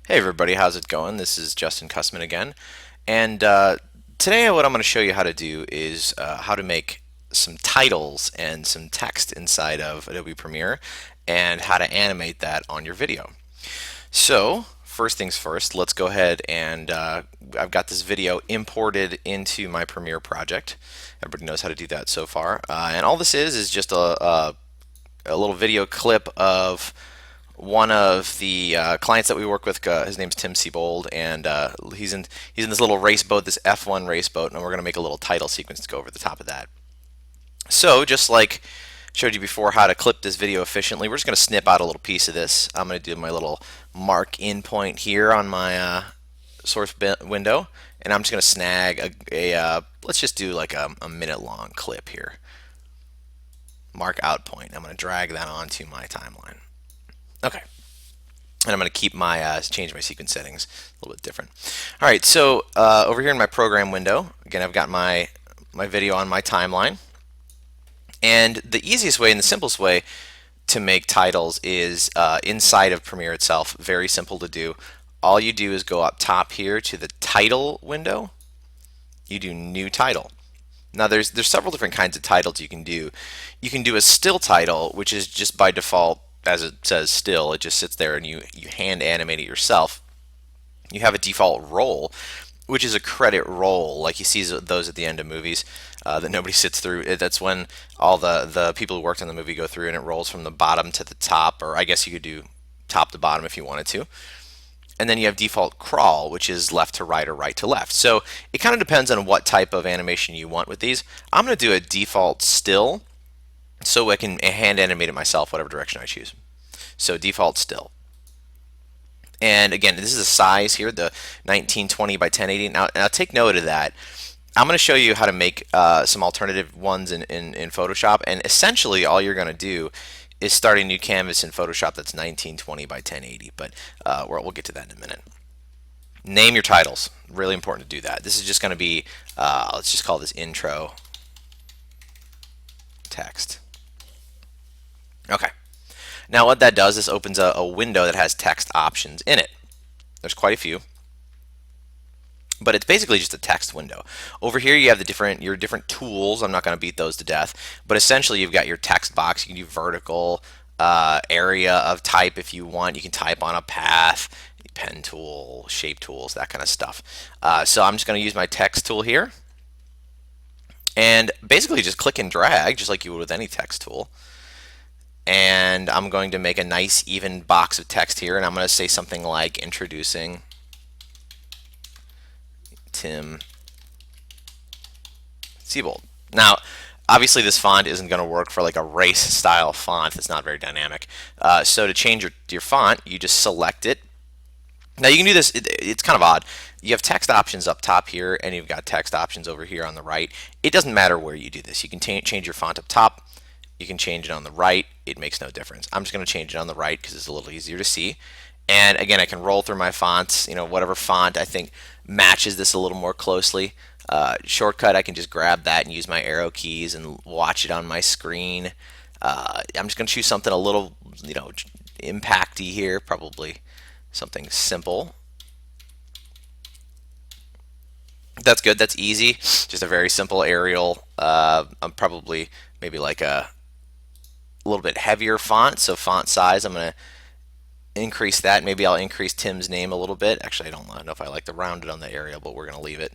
Hey everybody, how's it going? This is Justin Cussman again, and today what I'm going to show you how to do is how to make some titles and some text inside of Adobe Premiere and how to animate that on your video. So, first things first, let's go ahead and I've got this video imported into my Premiere project. Everybody knows how to do that so far, and all this is just a little video clip of one of the clients that we work with. His name's Tim Siebold, and he's in this little race boat, this F1 race boat, and we're going to make a little title sequence to go over the top of that. So just like showed you before how to clip this video efficiently, we're just going to snip out a little piece of this. I'm going to do my little mark in point here on my source window, and I'm just going to snag let's just do like a minute long clip here. Mark out point. I'm going to drag that onto my timeline. Okay. And I'm going to keep my change my sequence settings a little bit different. All right, so over here in my program window, again, I've got my video on my timeline. And the easiest way and the simplest way to make titles is inside of Premiere itself. Very simple to do. All you do is go up top here to the title window. You do new title. Now there's several different kinds of titles you can do. You can do a still title, which is just by default, as it says still, it just sits there and you hand animate it yourself. You have a default roll, which is a credit roll, like you see those at the end of movies that nobody sits through. That's when all the people who worked on the movie go through and it rolls from the bottom to the top, or I guess you could do top to bottom if you wanted to. And then you have default crawl, which is left to right or right to left. So it kind of depends on what type of animation you want with these. I'm going to do a default still so I can hand animate it myself, whatever direction I choose. So default still. And again, this is a size here, the 1920 by 1080. Now take note of that. I'm going to show you how to make some alternative ones in Photoshop. And essentially all you're going to do is start a new canvas in Photoshop that's 1920 by 1080. But we'll get to that in a minute. Name your titles. Really important to do that. This is just going to be, let's just call this intro text. Okay. Now what that does is opens a window that has text options in it. There's quite a few, but it's basically just a text window. Over here you have your different tools. I'm not going to beat those to death, but essentially you've got your text box. You can do vertical, area of type if you want. You can type on a path, pen tool, shape tools, that kind of stuff. So I'm just going to use my text tool here, and basically just click and drag just like you would with any text tool. And I'm going to make a nice even box of text here, and I'm going to say something like introducing Tim Siebold. Now obviously this font isn't going to work for like a race style font. It's not very dynamic. So to change your font, you just select it. Now you can do this, it's kind of odd. You have text options up top here, and you've got text options over here on the right. It doesn't matter where you do this. You can change your font up top. You can change it on the right. It makes no difference. I'm just going to change it on the right because it's a little easier to see. And again, I can roll through my fonts, whatever font I think matches this a little more closely. Shortcut, I can just grab that and use my arrow keys and watch it on my screen. I'm just going to choose something a little, impacty here, probably something simple. That's good. That's easy. Just a very simple Arial. I'm probably maybe like a little bit heavier font, so font size, I'm going to increase that. Maybe I'll increase Tim's name a little bit. Actually, I don't know if I like the rounded on the Arial, but we're going to leave it.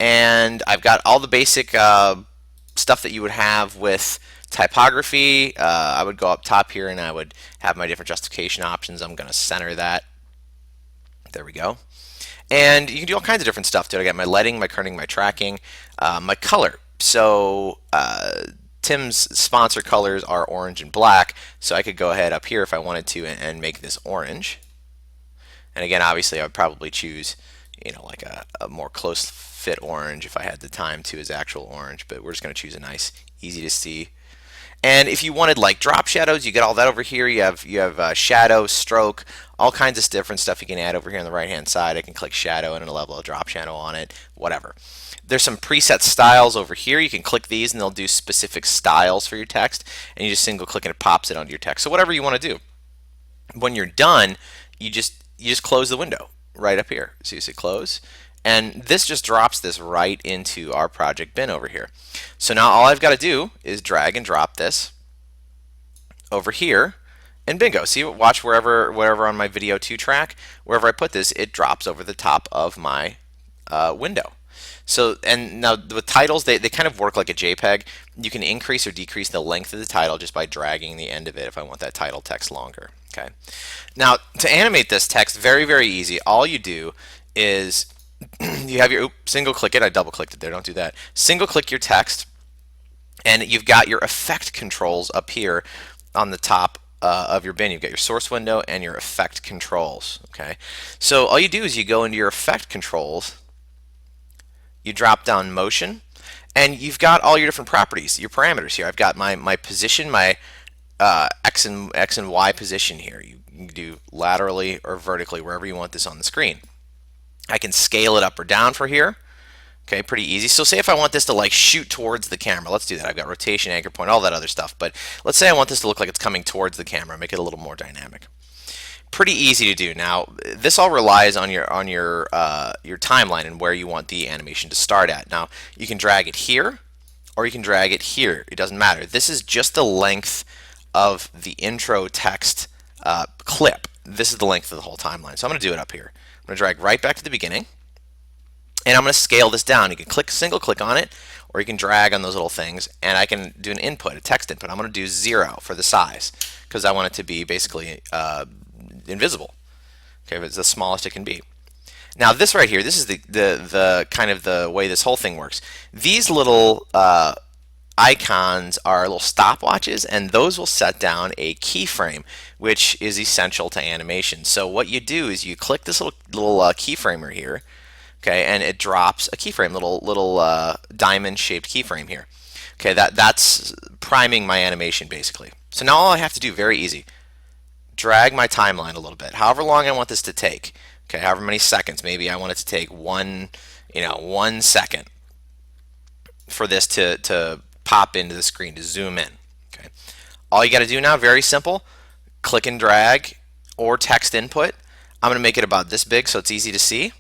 And I've got all the basic stuff that you would have with typography. I would go up top here and I would have my different justification options. I'm going to center that. There we go. And you can do all kinds of different stuff too. I got my lighting, my kerning, my tracking, my color. So Tim's sponsor colors are orange and black, so I could go ahead up here if I wanted to and make this orange. And again, obviously I would probably choose, like a more close fit orange if I had the time to as actual orange, but we're just going to choose a nice, easy to see. And if you wanted like drop shadows, you get all that over here. You have shadow, stroke, all kinds of different stuff you can add over here on the right hand side. I can click shadow and it'll level a drop shadow on it, whatever. There's some preset styles over here. You can click these and they'll do specific styles for your text, and you just single click and it pops it onto your text. So whatever you want to do. When you're done, you just you just close the window right up here. So you say close, and this just drops this right into our project bin over here. So now all I've got to do is drag and drop this over here, and bingo. See, watch wherever on my video 2 track, wherever I put this, it drops over the top of my window. So, and now with titles, they kind of work like a JPEG. You can increase or decrease the length of the title just by dragging the end of it if I want that title text longer. Okay. Now, to animate this text, very, very easy. All you do is you have your, single click it. I double clicked it there. Don't do that. Single click your text, and you've got your effect controls up here on the top of your bin. You've got your source window and your effect controls. Okay. So all you do is you go into your effect controls, you drop down motion, and you've got all your different properties, your parameters here. I've got my position, my X and Y position here. You can do laterally or vertically, wherever you want this on the screen. I can scale it up or down for here. Okay, pretty easy. So say if I want this to like shoot towards the camera, let's do that. I've got rotation, anchor point, all that other stuff. But let's say I want this to look like it's coming towards the camera, make it a little more dynamic. Pretty easy to do. Now, this all relies on your timeline and where you want the animation to start at. Now, you can drag it here, or you can drag it here. It doesn't matter. This is just the length of the intro text clip. This is the length of the whole timeline. So I'm going to do it up here. I'm going to drag right back to the beginning, and I'm going to scale this down. You can single click on it, or you can drag on those little things, and I can do an input, a text input. I'm going to do 0 for the size because I want it to be basically invisible. Okay, it's the smallest it can be. Now this right here, this is the kind of the way this whole thing works. These little icons are little stopwatches, and those will set down a keyframe, which is essential to animation. So what you do is you click this little keyframer here, okay, and it drops a keyframe, little diamond-shaped keyframe here. Okay, that's priming my animation basically. So now all I have to do, very easy, drag my timeline a little bit, however long I want this to take. Okay, however many seconds. Maybe I want it to take 1 second for this to pop into the screen, to zoom in. Okay, all you got to do now, very simple, click and drag or text input. I'm going to make it about this big so it's easy to see,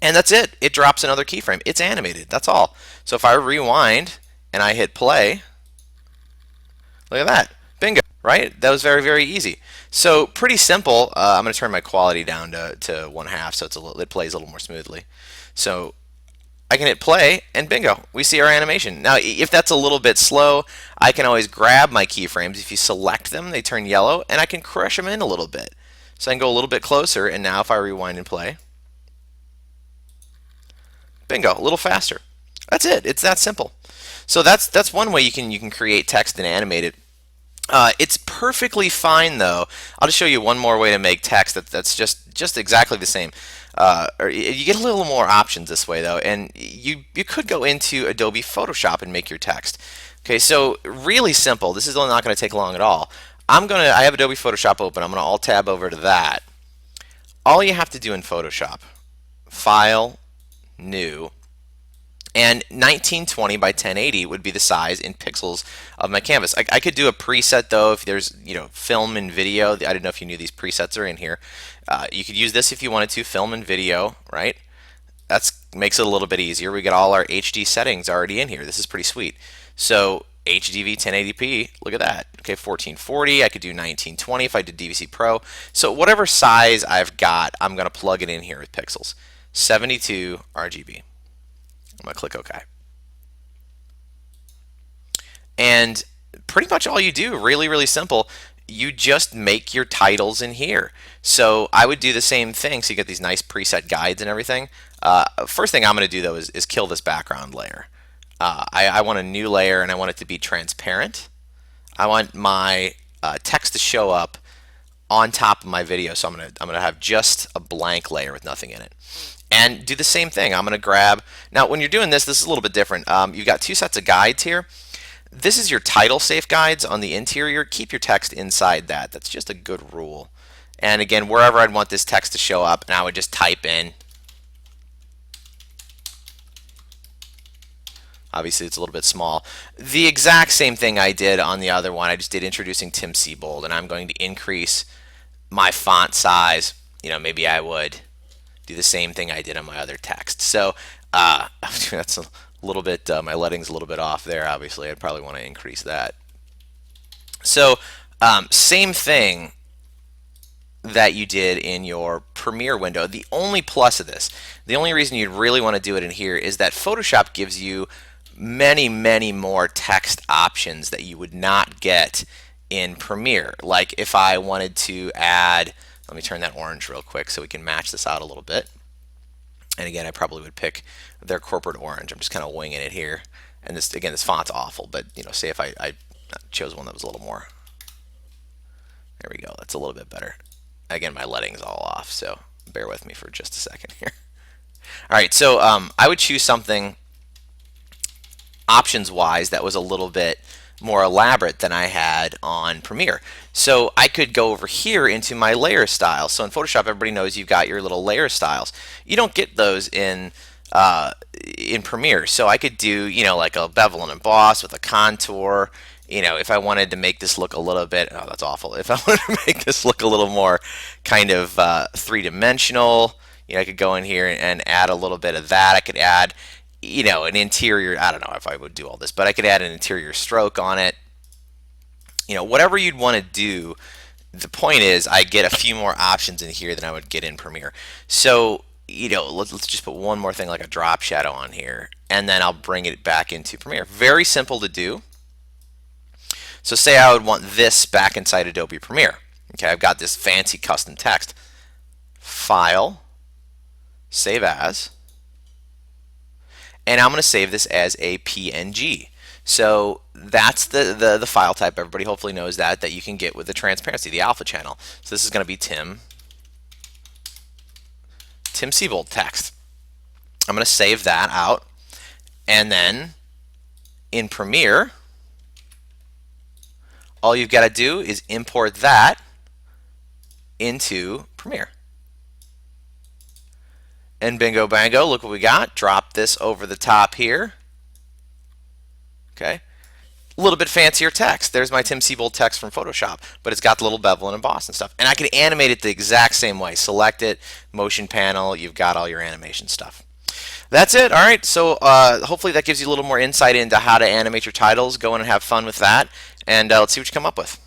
and that's it. It drops another keyframe. It's animated. That's all. So if I rewind and I hit play, look at that. Bingo. Right? That was very, very easy. So pretty simple. I'm going to turn my quality down to 1/2 so it plays a little more smoothly. So I can hit play, and bingo, we see our animation. Now, if that's a little bit slow, I can always grab my keyframes. If you select them, they turn yellow, and I can crush them in a little bit. So I can go a little bit closer, and now if I rewind and play, bingo, a little faster. That's it. It's that simple. So that's one way you can create text and animate it. It's perfectly fine though. I'll just show you one more way to make text that's just exactly the same. Or you get a little more options this way though, and you could go into Adobe Photoshop and make your text. Okay, so really simple. This is not going to take long at all. I have Adobe Photoshop open. I'm going to Alt Tab over to that. All you have to do in Photoshop, File, New, and 1920 by 1080 would be the size in pixels of my canvas. I could do a preset though if there's film and video. I didn't know if you knew these presets are in here. You could use this if you wanted to, film and video, right? That makes it a little bit easier. We got all our HD settings already in here. This is pretty sweet. So HDV 1080p, look at that. Okay, 1440. I could do 1920 if I did DVC Pro. So whatever size I've got, I'm going to plug it in here with pixels. 72 RGB. I'm going to click OK. And pretty much all you do, really, really simple, you just make your titles in here. So I would do the same thing. So you get these nice preset guides and everything. First thing I'm going to do though is kill this background layer. I want a new layer, and I want it to be transparent. I want my text to show up on top of my video. So I'm gonna have just a blank layer with nothing in it. And do the same thing. I'm going to grab, now when you're doing this is a little bit different. You've got 2 sets of guides here. This is your title safe guides on the interior. Keep your text inside that. That's just a good rule. And again, wherever I'd want this text to show up, now I would just type in. Obviously it's a little bit small. The exact same thing I did on the other one. I just did introducing Tim Sebold, and I'm going to increase my font size maybe I would do the same thing I did on my other text. So that's a little bit, my letting's a little bit off there, obviously. I'd probably want to increase that. So same thing that you did in your Premiere window. The only plus of this, the only reason you'd really want to do it in here is that Photoshop gives you many, many more text options that you would not get in Premiere. Like if I wanted to add, let me turn that orange real quick so we can match this out a little bit. And again, I probably would pick their corporate orange. I'm just kind of winging it here. And this, again, this font's awful, but say if I chose one that was a little more. There we go. That's a little bit better. Again, my letting's all off, so bear with me for just a second here. All right, so I would choose something options-wise that was a little bit more elaborate than I had on Premiere. So I could go over here into my layer styles. So in Photoshop, everybody knows you've got your little layer styles. You don't get those in Premiere. So I could do, like a bevel and emboss with a contour. If I wanted to make this look a little bit, oh, that's awful. If I wanted to make this look a little more kind of three-dimensional, I could go in here and add a little bit of that. I could add, an interior, I don't know if I would do all this, but I could add an interior stroke on it. Whatever you'd want to do, the point is I get a few more options in here than I would get in Premiere. So, let's just put one more thing like a drop shadow on here, and then I'll bring it back into Premiere. Very simple to do. So say I would want this back inside Adobe Premiere. Okay, I've got this fancy custom text. File, save as, and I'm going to save this as a PNG. So that's the file type. Everybody hopefully knows that you can get with the transparency, the alpha channel. So this is going to be Tim Siebold text. I'm going to save that out, and then in Premiere, all you've got to do is import that into Premiere. And bingo bango, look what we got. Drop this over the top here. Okay. A little bit fancier text. There's my Tim Siebold text from Photoshop, but it's got the little bevel and emboss and stuff. And I can animate it the exact same way. Select it, motion panel, you've got all your animation stuff. That's it. All right. So hopefully that gives you a little more insight into how to animate your titles. Go in and have fun with that, and let's see what you come up with.